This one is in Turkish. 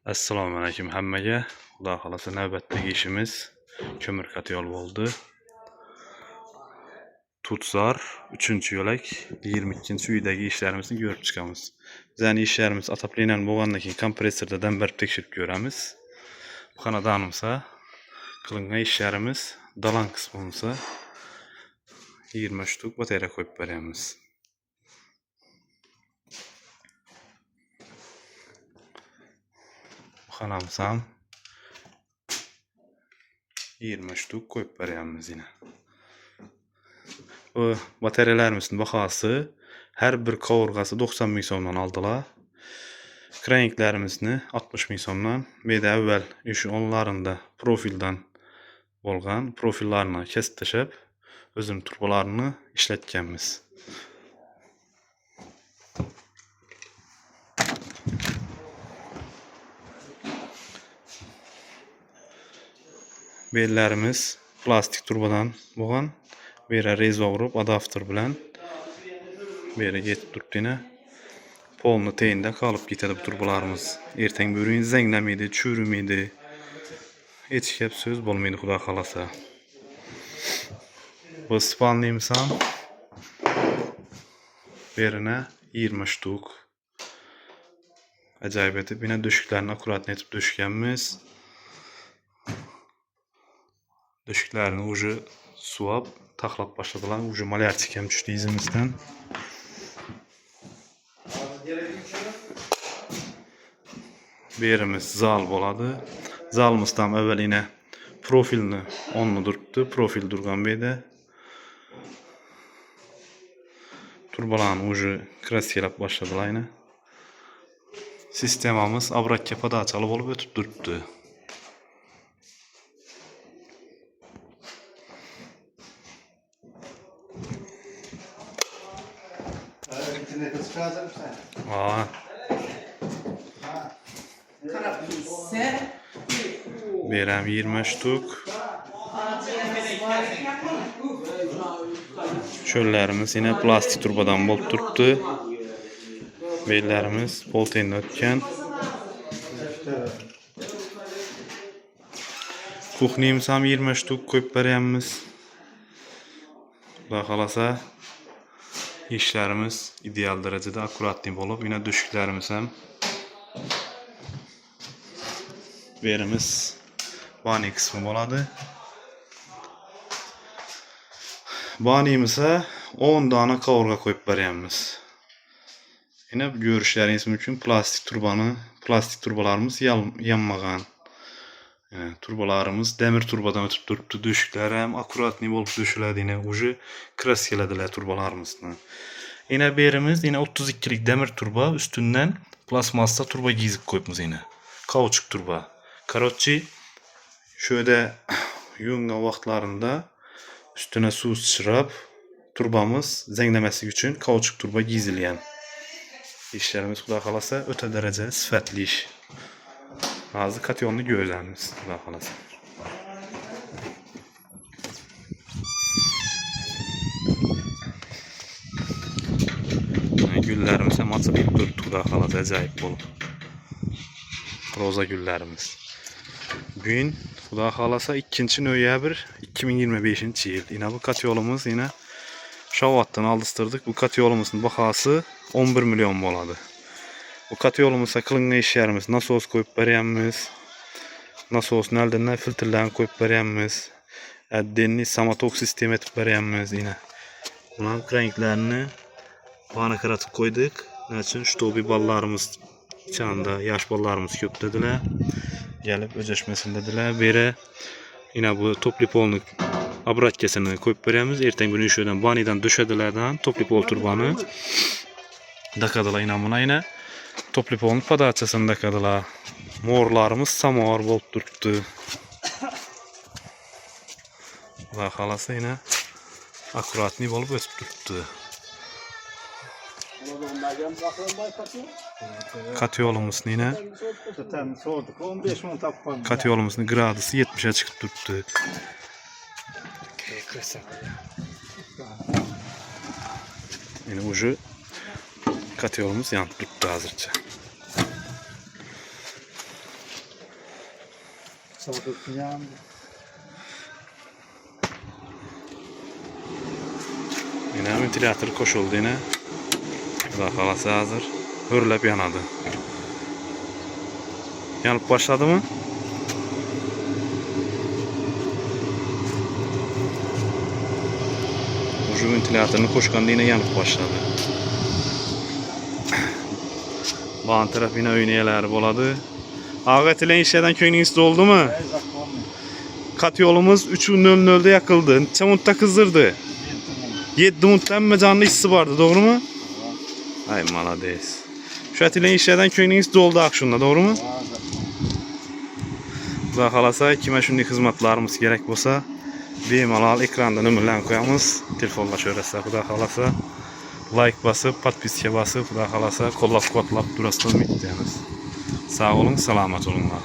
Assalomu alaykum hammaga. Xudo xolasa navbatdagi ishimiz ko'mir katyol bo'ldi. Tutzor 3-yo'lak 22-uydagi ishlarimizni ko'rib chiqamiz. Bizning ishlarimiz atapleniyan bo'lgandan keyin kompressorda dambarib tekshirib ko'ramiz. Bu xonadonimizda qilingan ishlarimiz dalan qismimizda 20 shtuk batareya qo'yib beramiz. Xonamiz ham 20 shtuk qo'yib beramiz yine. Bu batareyalarımızın bahosi her bir qovurg'asi 90 ming so'mdan aldılar. Kraniklarimizni 60 ming so'mdan, beda avval ish onlarında profildan bo'lgan profillarini kesib tashlab, o'zim turbalarini ishlatganmiz. Bellarimiz plastik turbadan bo'lgan. Bera rezva urib adapter bilan bera yetib turibdi. Polni teyinda qolib ketadi bu turbalarimiz. Ertang bugun zanglamaydi, churimaydi. Hech gap so'z bo'lmaydi xudo xolasa. Bu spalnimiz ham berina 20 shtuk. Ajoyib etib, yana döşüklarni akkuratni etib döşganmiz. Döşüklarni уже suvab taxlab başladılar. Уже malyarchik ham tushdi izimizdan. Berimiz zal bo'ladi. Zalımızda ham avval yine profilni o'nni turibdi. Profil turgan beyda. Turbalarni уже kraskilab başladılar yine. Sistemamiz obratga podachalı bo'lib o'tib turibdi. Beram 20 shtuk. Sho'llarimiz yine plastik turbadan bo'lib turibdi. Bellarimiz poltendan o'tgan. Kuxnimiz ham 20 shtuk qo'yib beramiz. Xudo xolasa işlerimiz ideal derecede akkuratli bo'lib, yine döşüklerimiz ham berimiz bani kısmı bo'ladi. Banimizga 10 dana qovurg'a qo'yib beramiz. Yine görüşleriniz mümkün plastik turbalarımız yanmagan. Yani turbalarımız demir turbadan ötüp turibdi. Döşükler hem akkuratli bo'lib döşüledi. Yine ucu kras kelediler turbalarımızdan. Yine berimiz yine 32'lik demir turba üstünden plasmasta turba giyizip koyupmuz yine. Kauçuk turba. Karotçi şöyle yunga vaxtlarında üstüne su sıçrab turbamız zenglemesi için kauçuk turba giyizilyen. İşlerimiz xudo xolasa öte derece sifatli iş. Hazır katyonlu gözlerimiz xudo xolasa. Güllerimiz hem açılıb durdu xudo xolasa ajoyib bo'lib. Roza güllerimiz. Bugün xudo xolasa 2-noyabr 2025-yil. Yine bu katyolumuz yine Şavat'tan aldırdık. Bu katyolumuzun bahosi 11 milyon bo'ladi. Bu katyolumuzda qilingan ishlarimiz nasos qo'yib beramiz. Nasos naldan filtrlarni qo'yib beramiz. Addenni samotok sistem etib beramiz yine. Bunun kraniklarni bana karatib qo'ydik. Nachun shtobi ballarimiz içinde yaş ballarımız ko'p dedilar. Gelip öjeşmesin dediler. Beri yine bu topli polni abratkasini qo'yib beramiz. Ertang buni şöyle banidan döşedilerden topli pol turbanı dakadılar yine buna yine. Topli polni podachasini dakadılar. Morlarımız samovar bo'lib turibdi. Va xolasa yine akkuratli bo'lib o'tib turibdi. Katyolumuzun yine katyolumuzun gradısı 70'e çıkıp turibdi. Yine ucu katyolumuz yanıp turibdi hazırca. Soğudursun yani. Yine ventilatör koşuldu yine. Xudo xolasa hazır. Hürlep yanadı. Yanıp başladı mı? Şu ventilatörünü koşkanda yine yanıp başladı. Bağın taraf yine öyneyeler boladı. Ağat ile işlerden köyünüz doldu mu? Kat yolumuz 3:00'da yakıldı. Neçe minutta kızdırdı? 7 minuttan mı canlı işsi vardı, doğru mu? Ay malades. Şu etilen işlerden köyünüz doldu akşunda, doğru mu? Xudo xolasa kime şunday xizmatlarımız gerek bolsa, bemalol ekranda nömrlarni qo'yamiz. Telefonlashaverasizlar Xudo xolasa. Like basıp, podpiska basıp, Xudo xolasa qo'llab-quvvatlab turasizlar, umid qilamiz. Sağ olun, salomat olinglar.